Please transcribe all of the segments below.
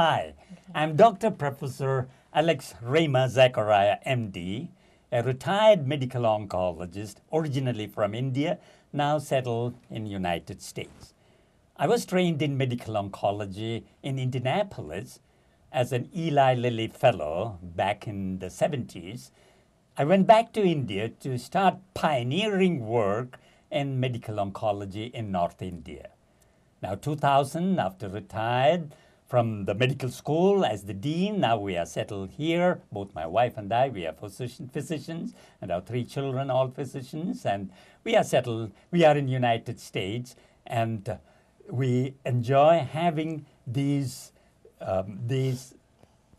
Hi, I'm Dr. Professor Alex Rhema Zachariah, MD, a retired medical oncologist originally from India, now settled in the United States. I was trained in medical oncology in Indianapolis as an Eli Lilly Fellow back in the 70s. I went back to India to start pioneering work in medical oncology in North India. Now, 2000, after retired from the medical school as the dean, now we are settled here. Both my wife and I, we are physicians, and our 3 children, all physicians, and we are settled. We are in the United States, and we enjoy having these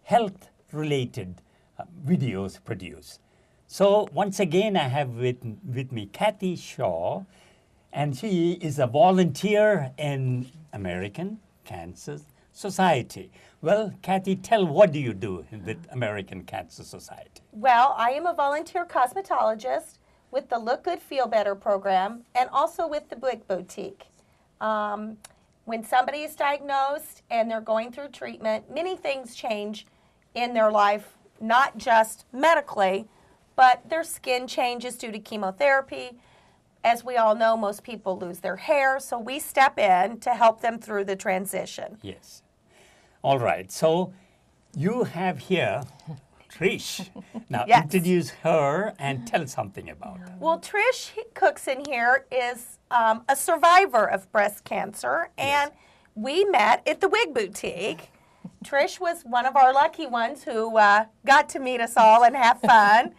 health-related videos produced. So once again, I have with me Cathy Shaw, and she is a volunteer in American Cancer Society. Well, Cathy, tell what do you do with American Cancer Society? Well, I am a volunteer cosmetologist with the Look Good, Feel Better program and also with the Wig Boutique. When somebody is diagnosed and they're going through treatment, many things change in their life, not just medically, but their skin changes due to chemotherapy. As we all know, most people lose their hair, so we step in to help them through the transition. Yes. All right. So you have here Trish. Now Yes. introduce her and tell something about her. Well, Trish Cookson here is a survivor of breast cancer, and we met at the Wig Boutique. Trish was one of our lucky ones who got to meet us all and have fun.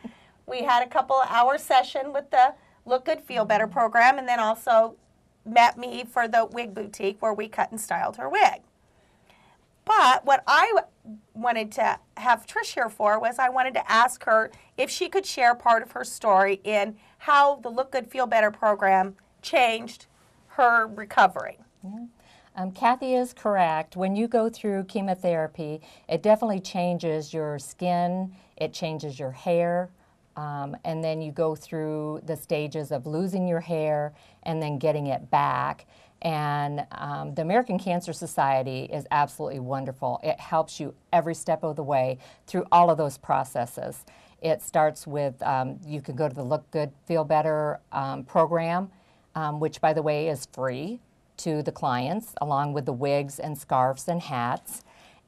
We had a couple-hour session with the Look Good, Feel Better program, and then also met me for the Wig Boutique where we cut and styled her wig. But what I wanted to have Trish here for was I wanted to ask her if she could share part of her story in how the Look Good, Feel Better program changed her recovery. Cathy is correct. When you go through chemotherapy, it definitely changes your skin, it changes your hair, and then you go through the stages of losing your hair and then getting it back. And the American Cancer Society is absolutely wonderful. It helps you every step of the way through all of those processes. It starts with, you can go to the Look Good, Feel Better program, which, by the way, is free to the clients, along with the wigs and scarves and hats.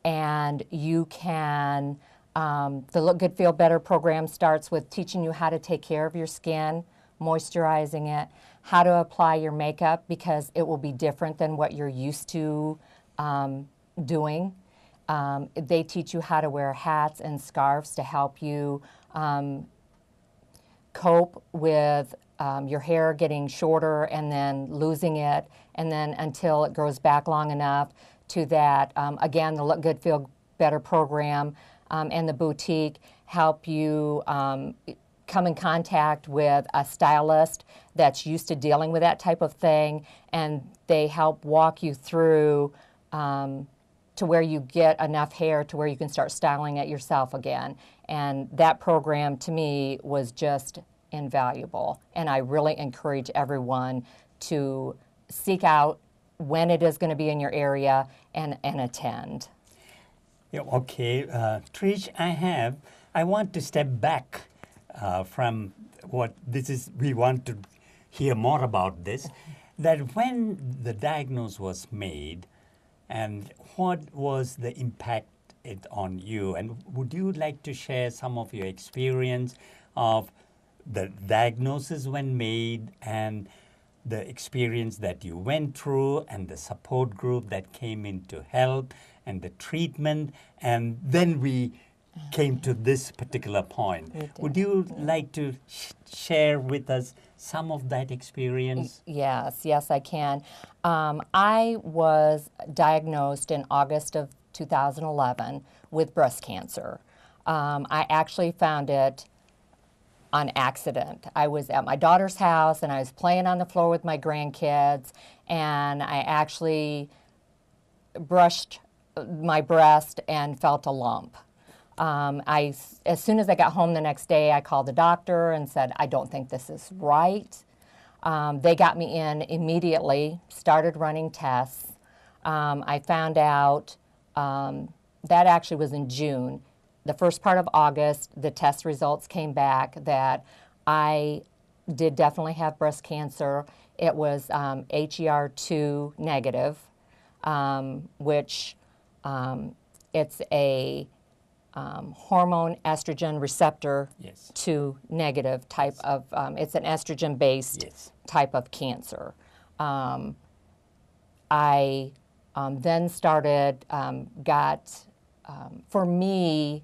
And you can, the Look Good, Feel Better program starts with teaching you how to take care of your skin, moisturizing it, how to apply your makeup because it will be different than what you're used to doing. They teach you how to wear hats and scarves to help you cope with your hair getting shorter and then losing it, and then until it grows back long enough to that, again, the Look Good, Feel Better program and the boutique help you come in contact with a stylist that's used to dealing with that type of thing, and they help walk you through to where you get enough hair to where you can start styling it yourself again. And that program, to me, was just invaluable. And I really encourage everyone to seek out when it is going to be in your area and attend. Yeah, okay, Trish, I want to step back from what this is. We want to hear more about this, that when the diagnosis was made and what was the impact on you, and would you like to share some of your experience of the diagnosis when made and the experience that you went through and the support group that came in to help and the treatment, and then we came to this particular point. Would you like to share with us some of that experience? Yes, I can. I was diagnosed in August of 2011 with breast cancer. I actually found it on accident. I was at my daughter's house and I was playing on the floor with my grandkids, and I actually brushed my breast and felt a lump. As soon as I got home the next day, I called the doctor and said, I don't think this is right. They got me in immediately, started running tests. I found out that actually was in June. The first part of August, the test results came back that I did definitely have breast cancer. It was HER2 negative, which it's a hormone estrogen receptor Yes. 2 negative type of, it's an estrogen-based Yes. type of cancer. I then started, for me,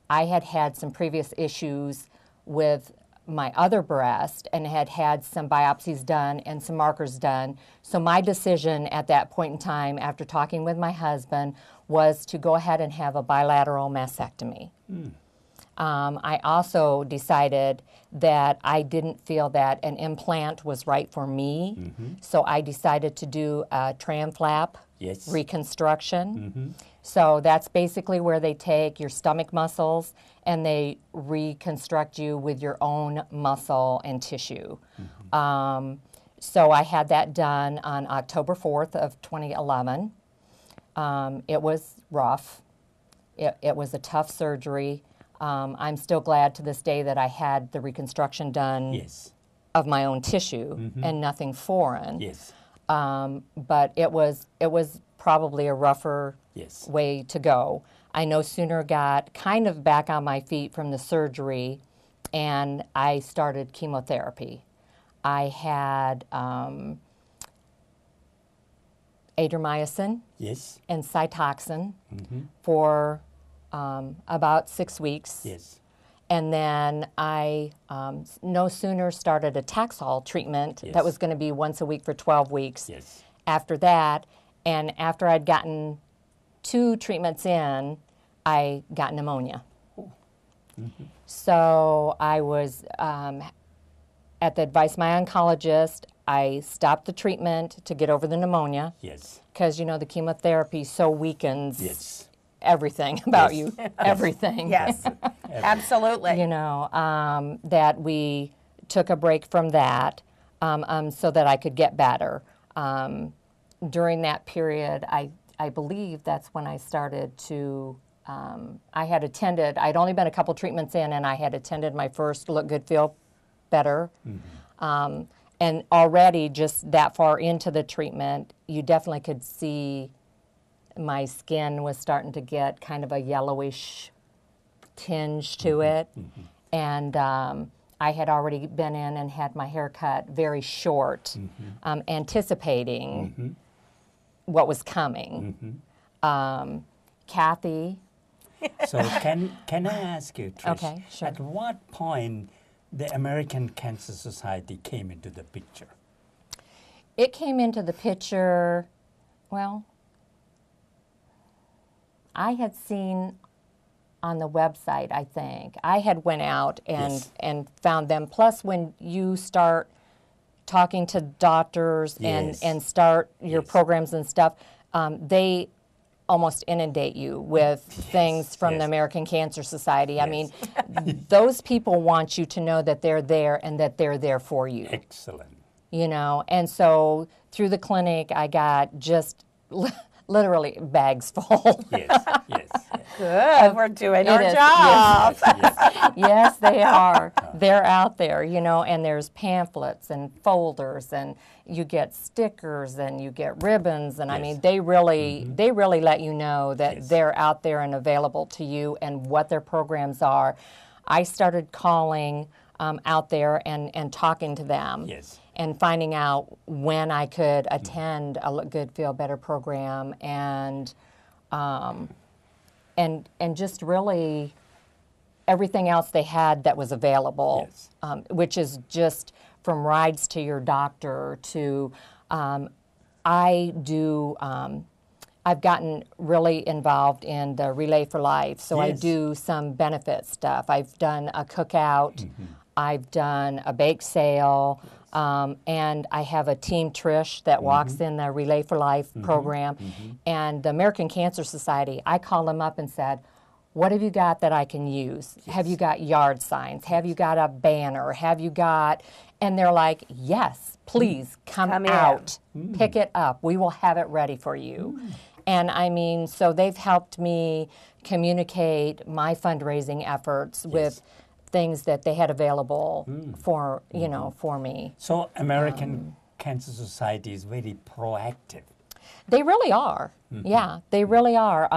I had had some previous issues with my other breast and had had some biopsies done and some markers done. So my decision at that point in time, after talking with my husband, was to go ahead and have a bilateral mastectomy. I also decided that I didn't feel that an implant was right for me, so I decided to do a tram flap Yes. reconstruction. So that's basically where they take your stomach muscles and they reconstruct you with your own muscle and tissue. So I had that done on October 4th of 2011. It was rough. It was a tough surgery. I'm still glad to this day that I had the reconstruction done Yes. of my own tissue and nothing foreign. Yes. But it was probably a rougher Yes. way to go. I no sooner got kind of back on my feet from the surgery, and I started chemotherapy. I had adriamycin Yes. and Cytoxin for about 6 weeks. Yes. And then I no sooner started a Taxol treatment Yes. that was going to be once a week for 12 weeks. Yes. After that, and after I'd gotten 2 treatments in, I got pneumonia. So I was, at the advice of my oncologist, I stopped the treatment to get over the pneumonia Yes. because, you know, the chemotherapy so weakens Yes. everything about Yes. you, everything. Yes, absolutely. You know, that we took a break from that so that I could get better. During that period, I believe that's when I started to, I had attended, I'd only been a couple treatments in, and I had attended my first Look Good, Feel Better. And already just that far into the treatment, you definitely could see my skin was starting to get kind of a yellowish tinge to it. And I had already been in and had my hair cut very short, anticipating what was coming. Cathy. So can I ask you, Trish, Okay, sure. at what point the American Cancer Society came into the picture? It came into the picture, well, I had seen on the website, I think. I had went out and, Yes. and found them. Plus, when you start talking to doctors Yes. and start your Yes. programs and stuff, they almost inundate you with things from the yes. American Cancer Society. I Yes. mean, those people want you to know that they're there and that they're there for you. Excellent. You know, and so through the clinic, I got just literally bags full. Yes. Yes. Yes. Good, we're doing our It is, job. Yes. Yes, they are. They're out there, you know, and there's pamphlets and folders, and you get stickers and you get ribbons, and I Yes. mean, they really let you know that Yes. they're out there and available to you and what their programs are. I started calling out there and talking to them. Yes. And finding out when I could attend a Look Good, Feel Better program, and just really everything else they had that was available, Yes. which is just from rides to your doctor to I've gotten really involved in the Relay for Life, so I Yes. do some benefit stuff. I've done a cookout, I've done a bake sale, and I have a team, Trish, that walks in the Relay for Life program. And the American Cancer Society, I called them up and said, what have you got that I can use? Have you got yard signs? Have you got a banner? Have you got, and they're like, yes, please come Come in. out, pick it up. We will have it ready for you. And I mean, so they've helped me communicate my fundraising efforts with things that they had available for, you know, for me. So American Cancer Society is very proactive. They really are. Yeah, they really are.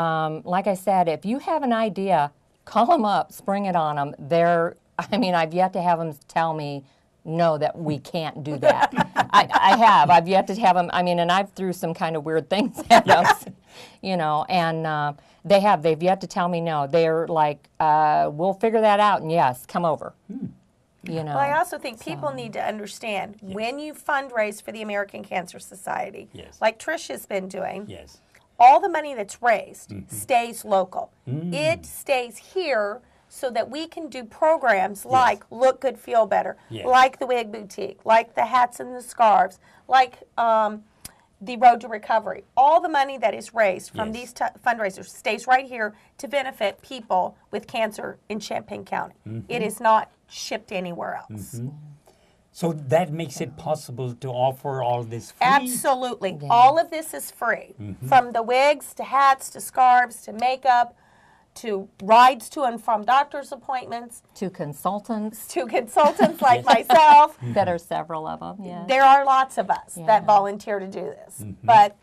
Like I said, if you have an idea, call them up, spring it on them. I mean, I've yet to have them tell me, no, that we can't do that. I have. I've yet to have them, I mean, and I've threw some kind of weird things at them, you know, and they've yet to tell me no. They're like, we'll figure that out, and yes, come over. You know. Well, I also think people need to understand when you fundraise for the American Cancer Society, like Trish has been doing, all the money that's raised stays local. It stays here so that we can do programs like Look Good, Feel Better, like the Wig Boutique, like the hats and the scarves, like the Road to Recovery. All the money that is raised from these fundraisers stays right here to benefit people with cancer in Champaign County. It is not shipped anywhere else. So that makes it possible to offer all this free? Absolutely. All of this is free. From the wigs to hats to scarves to makeup to rides to and from doctor's appointments. To consultants. To consultants like myself. That are several of them, yeah. There are lots of us that volunteer to do this. But,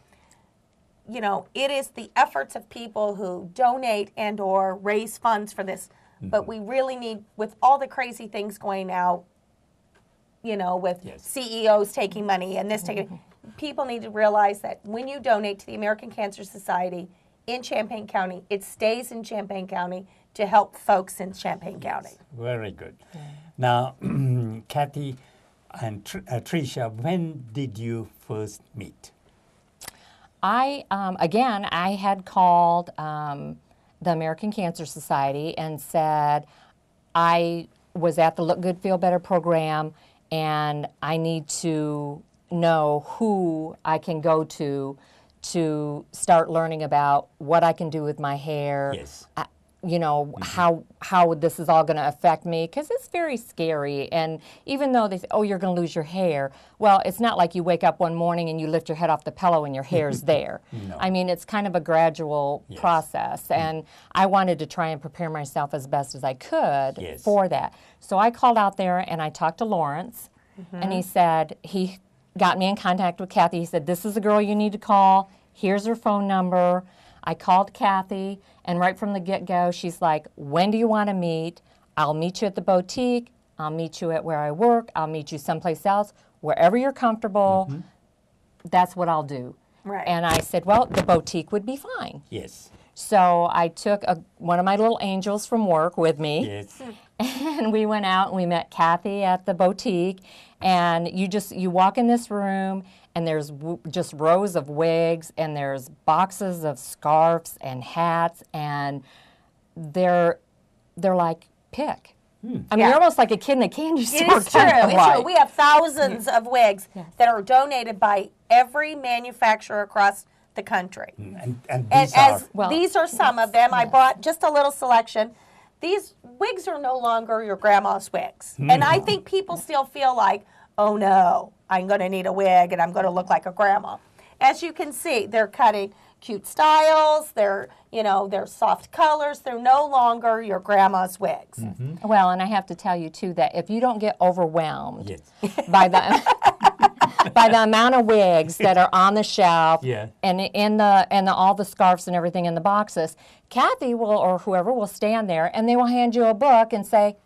you know, it is the efforts of people who donate and or raise funds for this. But we really need, with all the crazy things going out, you know, with CEOs taking money and this taking, people need to realize that when you donate to the American Cancer Society in Champaign County, it stays in Champaign County to help folks in Champaign County. Very good. Now, Cathy and Tricia, when did you first meet? Again, I had called the American Cancer Society and said, I was at the Look Good, Feel Better program, and I need to know who I can go to start learning about what I can do with my hair. You know, how this is all going to affect me, because it's very scary. And even though they say, oh, you're going to lose your hair, well, it's not like you wake up one morning and you lift your head off the pillow and your hair's there. I mean, it's kind of a gradual process, and I wanted to try and prepare myself as best as I could for that. So I called out there and I talked to Lawrence, and he said, he got me in contact with Cathy. He said, this is the girl you need to call. Here's her phone number. I called Cathy, and right from the get-go, she's like, when do you want to meet? I'll meet you at the boutique. I'll meet you at where I work. I'll meet you someplace else. Wherever you're comfortable, that's what I'll do. And I said, well, the boutique would be fine. So I took one of my little angels from work with me, and we went out and we met Cathy at the boutique. And you walk in this room, and there's just rows of wigs, and there's boxes of scarves and hats, and they're like, pick. I mean, you're almost like a kid in a candy store. It is true. It's true. We have thousands of wigs that are donated by every manufacturer across the country. These are some of them. I brought just a little selection. These wigs are no longer your grandma's wigs. And I think people still feel like, oh no, I'm going to need a wig and I'm going to look like a grandma. As you can see, they're cutting cute styles, they're soft colors, they're no longer your grandma's wigs. Well, and I have to tell you too that if you don't get overwhelmed by the amount of wigs that are on the shelf and in all the scarves and everything in the boxes, Cathy will, or whoever will stand there, and they will hand you a book and say,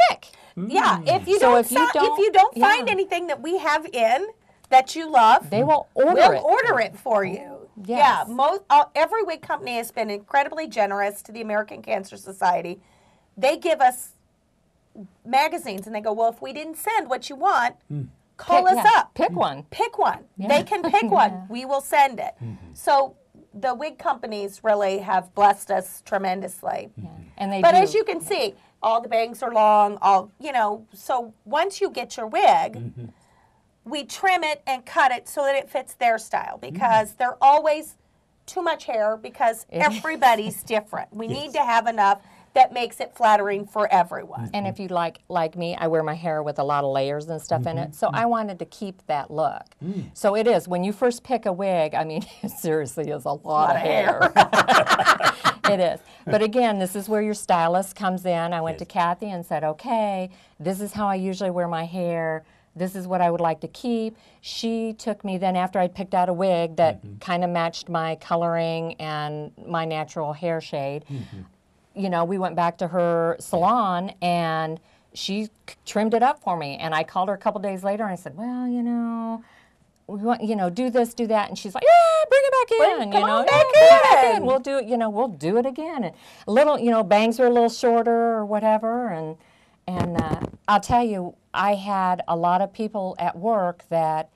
pick. If you don't find anything that we have in that you love, they will order it for you. Every wig company has been incredibly generous to the American Cancer Society. They give us magazines, and they go, well, if we didn't send what you want, call us up. Pick one. Pick one. They can pick one. We will send it. So the wig companies really have blessed us tremendously. But as you can see, all the bangs are long, so once you get your wig, we trim it and cut it so that it fits their style, because they're always too much hair, because everybody's different. We need to have enough that makes it flattering for everyone. And if you like me, I wear my hair with a lot of layers and stuff in it. So I wanted to keep that look. So it is, when you first pick a wig, I mean, it seriously is a lot of hair. It is. But again, this is where your stylist comes in. I went to Cathy and said, okay, this is how I usually wear my hair. This is what I would like to keep. She took me then, after I'd picked out a wig that kind of matched my coloring and my natural hair shade, you know, we went back to her salon and she trimmed it up for me. And I called her a couple days later and I said, well, you know, we want, you know, do this, do that. And she's like, yeah, bring it back in. Come you know, on back bring it back in. in. We'll do it, you know, we'll do it again. And a little, you know, bangs are a little shorter or whatever. And I'll tell you, I had a lot of people at work that,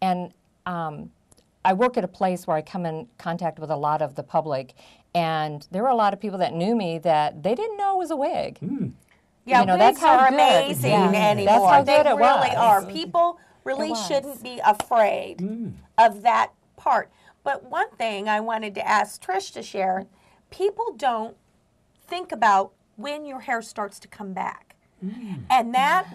and I work at a place where I come in contact with a lot of the public, and there were a lot of people that knew me that they didn't know it was a wig. Yeah, you know, wigs that's how are good. amazing anymore. That's how they good it really was. are. People really shouldn't be afraid of that part. But one thing I wanted to ask Trish to share, people don't think about when your hair starts to come back. And that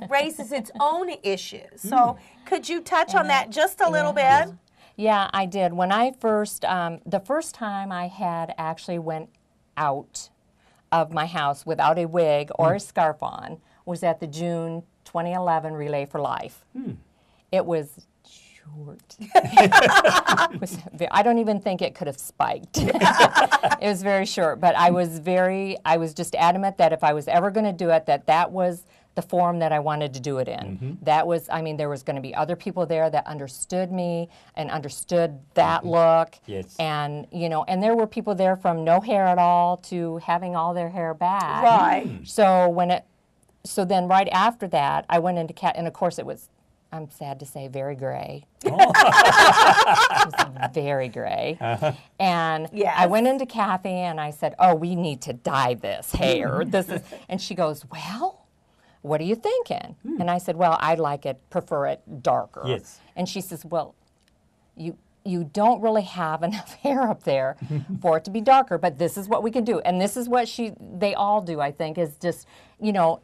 raises its own issues. So could you touch on that just a little bit? Yeah, I did. When I first, the first time I had actually went out of my house without a wig or a scarf on was at the June 2011 Relay for Life. It was short. I don't even think it could have spiked. It was very short, but I was just adamant that if I was ever going to do it, that was the form that I wanted to do it in. That was, I mean, there was going to be other people there that understood me and understood that look. Yes. And, you know, and there were people there from no hair at all to having all their hair back. Right. So then right after that, I went into and of course it was, I'm sad to say, very gray. It was very gray. And I went into Cathy and I said, oh, we need to dye this hair. And she goes, well, what are you thinking? And I said, well, prefer it darker. Yes. And she says, well, you don't really have enough hair up there for it to be darker, but this is what we can do. And this is what they all do, I think, is just, you know,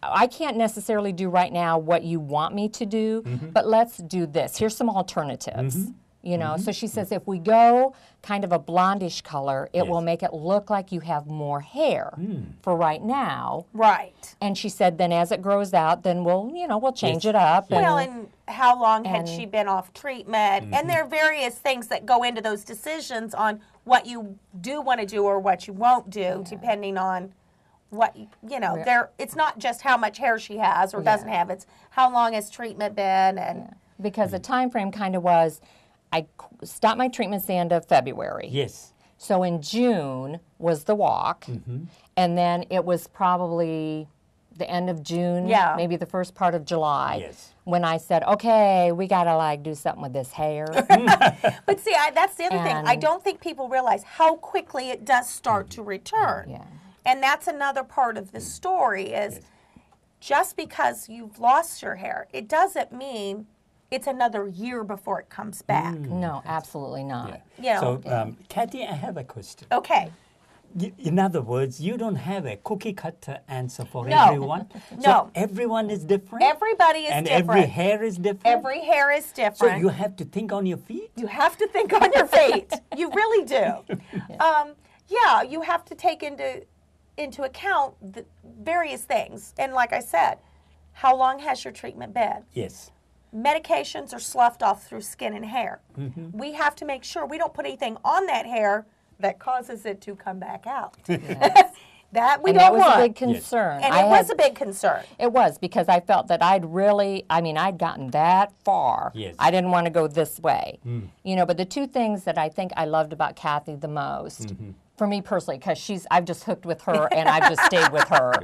I can't necessarily do right now what you want me to do, but let's do this. Here's some alternatives. You know, so she says if we go kind of a blondish color, it will make it look like you have more hair for right now. Right. And she said then as it grows out, then we'll change it up. Well, and how long had she been off treatment? And there are various things that go into those decisions on what you do want to do or what you won't do, depending on what, you know, it's not just how much hair she has or doesn't have, it's how long has treatment been. And because the time frame kind of was, I stopped my treatments the end of February. Yes. So in June was the walk, and then it was probably the end of June, maybe the first part of July, when I said, okay, we got to do something with this hair. But see, that's the other thing. I don't think people realize how quickly it does start to return. Yeah. And that's another part of the story is just because you've lost your hair, it doesn't mean it's another year before it comes back. No, absolutely not. You know, So, Cathy, I have a question. okay. In other words, you don't have a cookie cutter answer for No. everyone. No. So everyone is different. Everybody is and different. every hair is different. Every hair is So different. you have to think on your feet. You have to think on your feet. You really do. You have to take into account the various things. And like I said, how long has your treatment been? Yes. Medications are sloughed off through skin and hair. We have to make sure we don't put anything on that hair that causes it to come back out. That we And don't that was want. a big concern. And it was a big concern. It was, because I felt that I'd gotten that far. Yes. I didn't want to go this way. You know, but the two things that I think I loved about Cathy the most, for me personally, because I've just hooked with her and I've just stayed with her,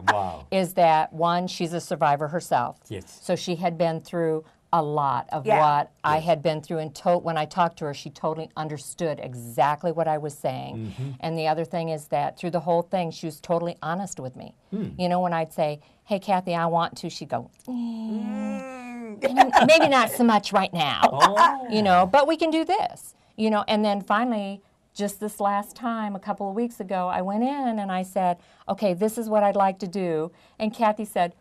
is that one, she's a survivor herself. Yes. So she had been through a lot of what I had been through, and when I talked to her, she totally understood exactly what I was saying. And the other thing is that through the whole thing, she was totally honest with me. You know, when I'd say, hey, Cathy, I want to, she'd go, maybe not so much right now, you know, but we can do this. You know, and then finally, just this last time, a couple of weeks ago, I went in and I said, okay, this is what I'd like to do. And Cathy said,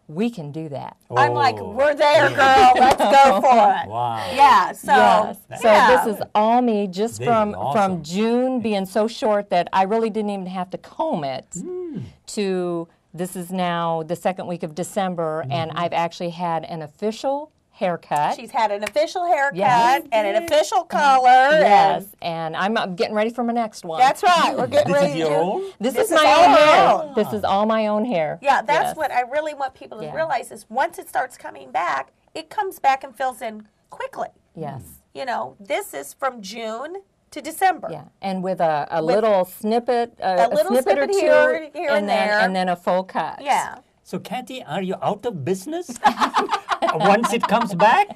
we can do that. I'm like, Oh, we're there, girl. Let's go for it. Wow. Yeah. So, Yes. So yeah. this is all me, just This is from awesome. June being so short that I really didn't even have to comb it, to this is now the second week of December, and I've actually had an official haircut. She's had an official haircut Yes. and an official color. Yes, and I'm getting ready for my next one. That's right. We're getting This ready is your to. own? This This is is my all own your hair. own. This is all my own hair. Yeah, that's Yes. what I really want people to Yeah. realize is once it starts coming back, it comes back and fills in quickly. Yes. You know, this is from June to December. Yeah, and with a little snippet, A little snippet or snippet two, here and there. and then a full cut. Yeah. So, Cathy, are you out of business once it comes back?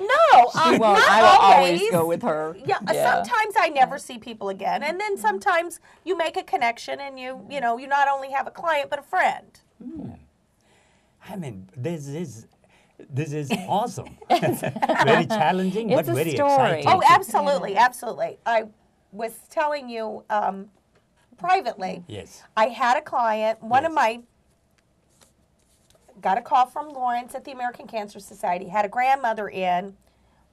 No, She won't. not I will always. always go with her. Yeah, sometimes I never see people again, and then sometimes you make a connection, and you know, you not only have a client but a friend. I mean, this is awesome. Very challenging, It's but a very story. exciting. Oh, absolutely, absolutely. I was telling you privately. Yes. I had a client. One of Yes. my got a call from Lawrence at the American Cancer Society. Had a grandmother in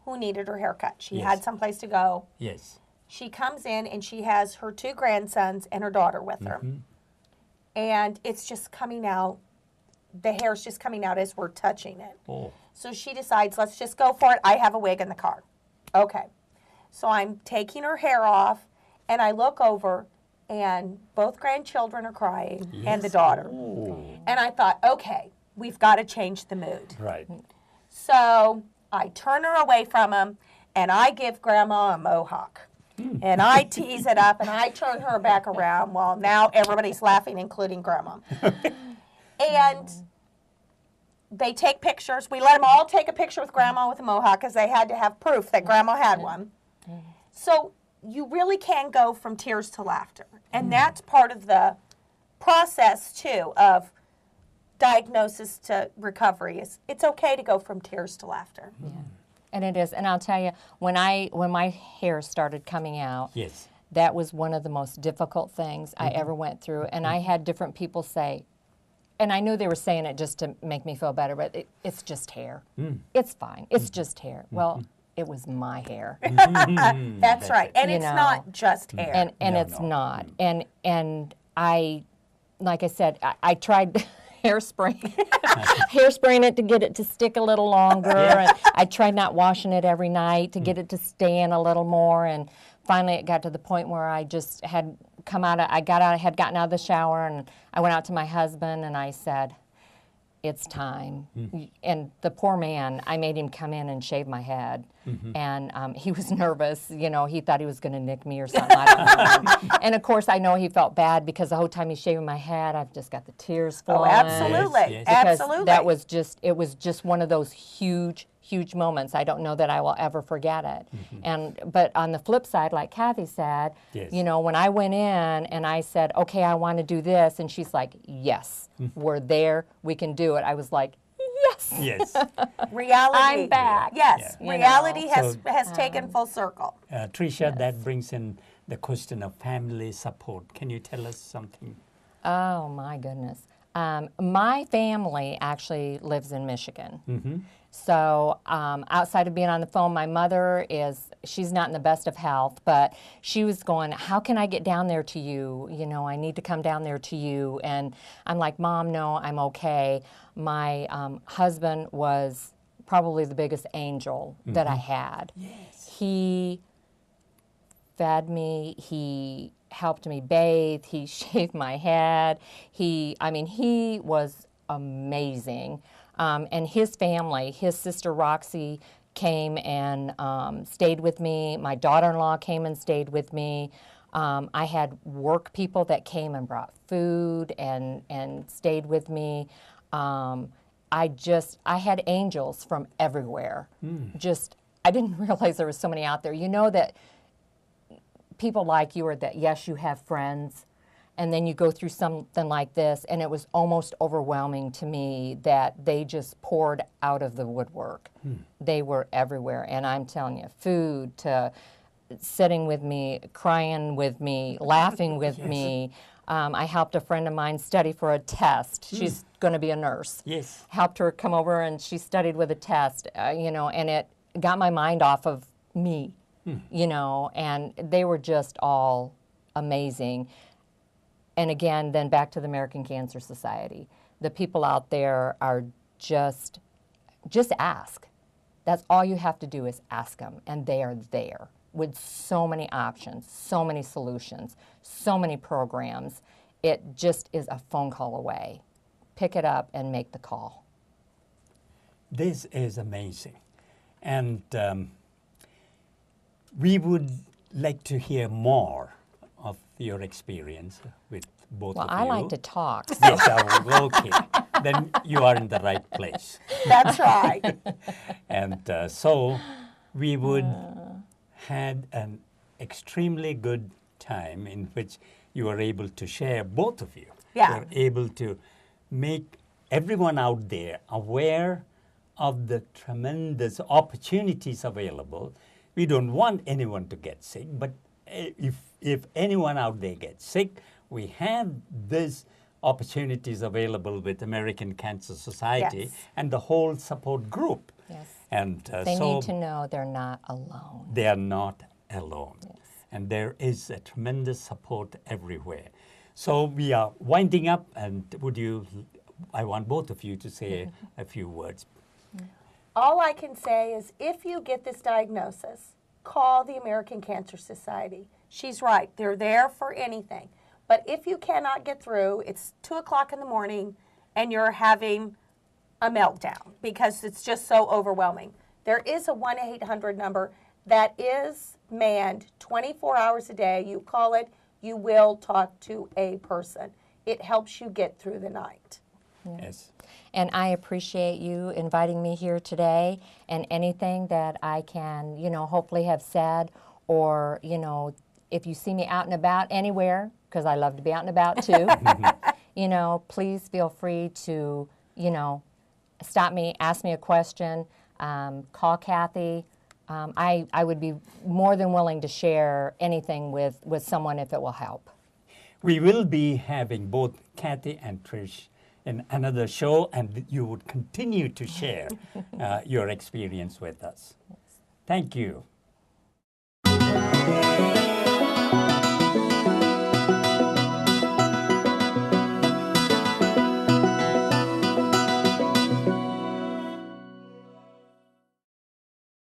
who needed her haircut. She Yes. had someplace to go. Yes. She comes in and she has her 2 grandsons and her daughter with her. And it's just coming out. The hair's just coming out as we're touching it. Oh. So she decides, let's just go for it. I have a wig in the car. Okay. So I'm taking her hair off, and I look over, and both grandchildren are crying, and the Yes. daughter. Oh. And I thought, okay, we've got to change the mood. Right. So I turn her away from him, and I give Grandma a mohawk. And I tease it up, and I turn her back around. Well, now everybody's laughing, including Grandma. And they take pictures. We let them all take a picture with Grandma with a mohawk because they had to have proof that Grandma had one. So you really can go from tears to laughter. And that's part of the process, too, of diagnosis to recovery. It's okay to go from tears to laughter. And it is. And I'll tell you, when my hair started coming out, Yes. that was one of the most difficult things I ever went through. And I had different people say, and I knew they were saying it just to make me feel better, but it's just hair. It's fine. It's just hair. Well, it was my hair. That's right. And You it's know. not just hair. And No, it's no. not. And I, like I said, I tried hairspray, hairspraying it to get it to stick a little longer. And I tried not washing it every night to get it to stay in a little more. And finally, it got to the point where I just had come out. Had gotten out of the shower, and I went out to my husband and I said, "It's time." And the poor man, I made him come in and shave my head, and he was nervous. You know, he thought he was going to nick me or something. I don't know. And of course, I know he felt bad because the whole time he's shaving my head, I've just got the tears Oh, flowing. absolutely. Yes, yes. Because Absolutely. that was just, it was just one of those huge moments. I don't know that I will ever forget it. But on the flip side, like Cathy said, Yes. you know, when I went in and I said, okay, I want to do this, and she's like, yes, we're there, we can do it. I was like, yes. Yes. Reality. I'm back. Yes. Yeah. Reality You know. has taken full circle. Tricia, that brings in the question of family support. Can you tell us something? Oh, my goodness. My family actually lives in Michigan. So outside of being on the phone, my mother she's not in the best of health, but she was going, how can I get down there to you? You know, I need to come down there to you. And I'm like, Mom, no, I'm okay. My husband was probably the biggest angel that I had. Yes. He fed me, he helped me bathe, he shaved my head. He was amazing. And his family, his sister Roxy came and stayed with me. My daughter-in-law came and stayed with me. I had work people that came and brought food and stayed with me. I had angels from everywhere. I didn't realize there were so many out there. You know that people like you, or that, yes, you have friends, and then you go through something like this, and it was almost overwhelming to me that they just poured out of the woodwork. They were everywhere, and I'm telling you, food to sitting with me, crying with me, laughing with me. I helped a friend of mine study for a test. She's going to be a nurse. Yes. Helped her come over and she studied with a test, you know, and it got my mind off of me, you know, and they were just all amazing. And again, then back to the American Cancer Society. The people out there are just ask. That's all you have to do is ask them, and they are there with so many options, so many solutions, so many programs. It just is a phone call away. Pick it up and make the call. This is amazing. And we would like to hear more of your experience with both Well, of you. I like to talk. Yes, okay. Then you are in the right place. That's right. And so we would had an extremely good time in which you were able to share, both of you. Yeah. You were able to make everyone out there aware of the tremendous opportunities available. We don't want anyone to get sick, but if anyone out there gets sick, we have these opportunities available with American Cancer Society Yes. and the whole support group. Yes. And They so need to know they're not alone. they are not alone. And there is a tremendous support everywhere. So we are winding up, and I want both of you to say a few words. All I can say is if you get this diagnosis, call the American Cancer Society. She's right. They're there for anything. But if you cannot get through, it's 2 o'clock in the morning and you're having a meltdown because it's just so overwhelming. There is a 1-800 number that is manned 24 hours a day. You call it, you will talk to a person. It helps you get through the night. Yes. And I appreciate you inviting me here today, and anything that I can, you know, hopefully have said, or, you know, if you see me out and about anywhere, because I love to be out and about too, you know, please feel free to, you know, stop me, ask me a question, call Cathy. I would be more than willing to share anything with someone if it will help. We will be having both Cathy and Trish in another show, and you would continue to share your experience with us. Thank you.